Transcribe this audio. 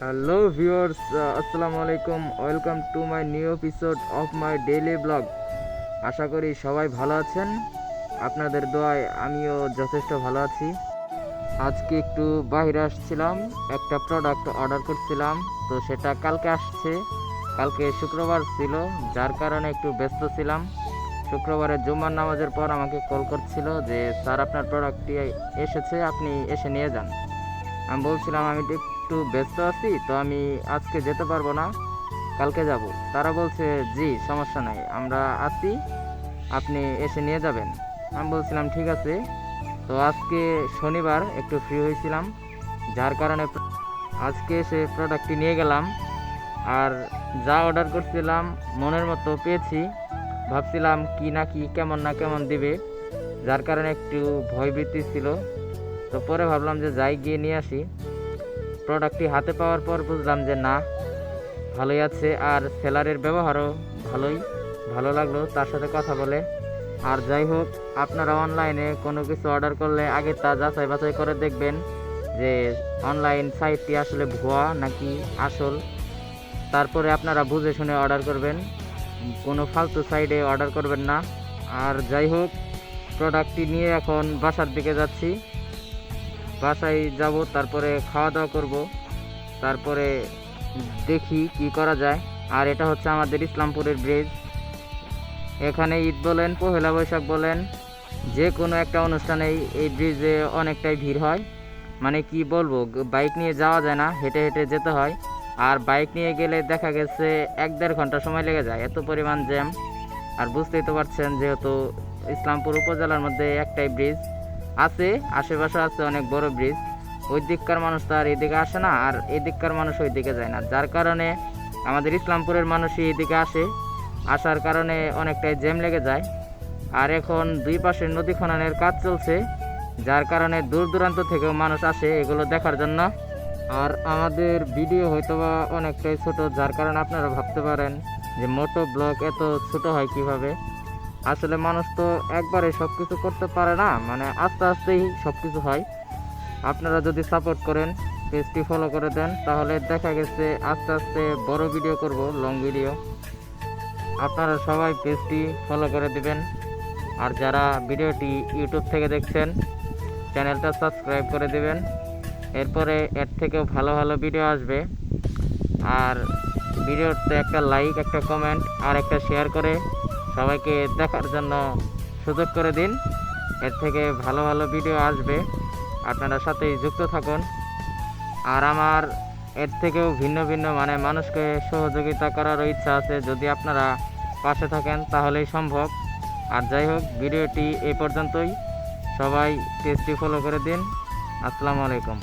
Hello viewers, আসসালামু আলাইকুম। Welcome to my new episode of my daily blog. আশা করি সবাই ভালো আছেন। আপনাদের দোয়ায় আমিও যথেষ্ট ভালো আছি। আজকে একটু বাইরে আসছিলাম, একটা প্রোডাক্ট অর্ডার করছিলাম, তো সেটা কালকে আসছে। কালকে শুক্রবার ছিল, যার কারণে একটু ব্যস্ত ছিলাম। শুক্রবারে জুম্মার নামাজের পর আমাকে কল করছিল যে স্যার, আপনার প্রোডাক্টটি এসেছে, আপনি এসে নিয়ে যান। আমি বলছিলাম আমি একটু ব্যস্ত আছি, তো আমি আজকে যেতে পারবো না, কালকে যাব। তারা বলছে জি সমস্যা নাই, আমরা আছি, আপনি এসে নিয়ে যাবেন। আমি বলছিলাম ঠিক আছে। তো আজকে শনিবার একটু ফ্রি হয়েছিলাম, যার কারণে আজকে এসে প্রোডাক্টটি নিয়ে গেলাম। আর যা অর্ডার করছিলাম মনের মতো পেয়েছি। ভাবছিলাম কি না কি, কেমন না কেমন দিবে, যার কারণে একটু ভয়ভীতি ছিল। তো পরে ভাবলাম যে যাই, গিয়ে নিয়ে আসি। প্রোডাক্টটি হাতে পাওয়ার পর বুঝলাম যে না, ভালোই আছে। আর সেলারের ব্যবহারও ভালো লাগলো তার সাথে কথা বলে। আর যাই হোক, আপনারা অনলাইনে কোনো কিছু অর্ডার করলে আগে তা যাচাই বাছাই করে দেখবেন যে অনলাইন সাইটটি আসলে ভুয়া নাকি আসল। তারপরে আপনারা বুঝে শুনে অর্ডার করবেন, কোনো ফালতু সাইটে অর্ডার করবেন না। আর যাই হোক, প্রোডাক্টটি নিয়ে এখন বাসার দিকে যাচ্ছি। বাসায় যাব, তারপরে খাওয়া দাওয়া করব, তারপরে দেখি কি করা যায়। আর এটা হচ্ছে আমাদের ইসলামপুরের ব্রিজ। এখানে ঈদ বলেন, পহেলা বৈশাখ বলেন, যে কোনো একটা অনুষ্ঠানেই এই ব্রিজে অনেকটাই ভিড় হয়। মানে কি বলবো, বাইক নিয়ে যাওয়া যায় না, হেঁটে হেঁটে যেতে হয়। আর বাইক নিয়ে গেলে দেখা গেছে 1-1.5 ঘন্টা সময় লেগে যায়, এত পরিমাণ জ্যাম। আর বুঝতেই তো পারছেন, যেহেতু ইসলামপুর উপজেলার মধ্যে একটাই ব্রিজ আছে, আশেপাশে আছে অনেক বড় ব্রিজ। ওই দিককার মানুষ তো আর এদিকে আসে না, আর এদিককার মানুষ ওই দিকে যায় না, যার কারণে আমাদের ইসলামপুরের মানুষই এদিকে আসে। আসার কারণে অনেকটাই জ্যাম লেগে যায়। আর এখন দুই পাশে নদী খননের কাজ চলছে, যার কারণে দূর দূরান্ত থেকেও মানুষ আসে এগুলো দেখার জন্য। আর আমাদের ভিডিও হয়তোবা অনেকটাই ছোট, যার কারণে আপনারা ভাবতে পারেন যে মোটো ব্লগ এত ছোট হয় কিভাবে। আসলে মানুষ তো একবারে সব কিছু করতে পারে না, মানে আস্তে আস্তেই সব কিছু হয়। আপনারা যদি সাপোর্ট করেন, পেজটি ফলো করে দেন, তাহলে দেখা গেছে আস্তে আস্তে বড় ভিডিও করব, লং ভিডিও। আপনারা সবাই পেজটি ফলো করে দিবেন। আর যারা ভিডিওটি ইউটিউব থেকে দেখছেন, চ্যানেলটা সাবস্ক্রাইব করে দিবেন। এরপরে এর থেকেও ভালো ভালো ভিডিও আসবে। আর ভিডিওতে একটা লাইক, একটা কমেন্ট আর একটা শেয়ার করে সবাইকে দেখার জন্য সুযোগ করে দিন। এর থেকে ভালো ভালো ভিডিও আসবে, আপনারা সাথেই যুক্ত থাকুন। আর আমার এর থেকেও ভিন্ন ভিন্ন মানে মানুষকে সহযোগিতা করারও ইচ্ছা আছে, যদি আপনারা পাশে থাকেন তাহলেই সম্ভব। আর যাই হোক, ভিডিওটি এই পর্যন্তই। সবাই পেজটি ফলো করে দিন। আসসালামু আলাইকুম।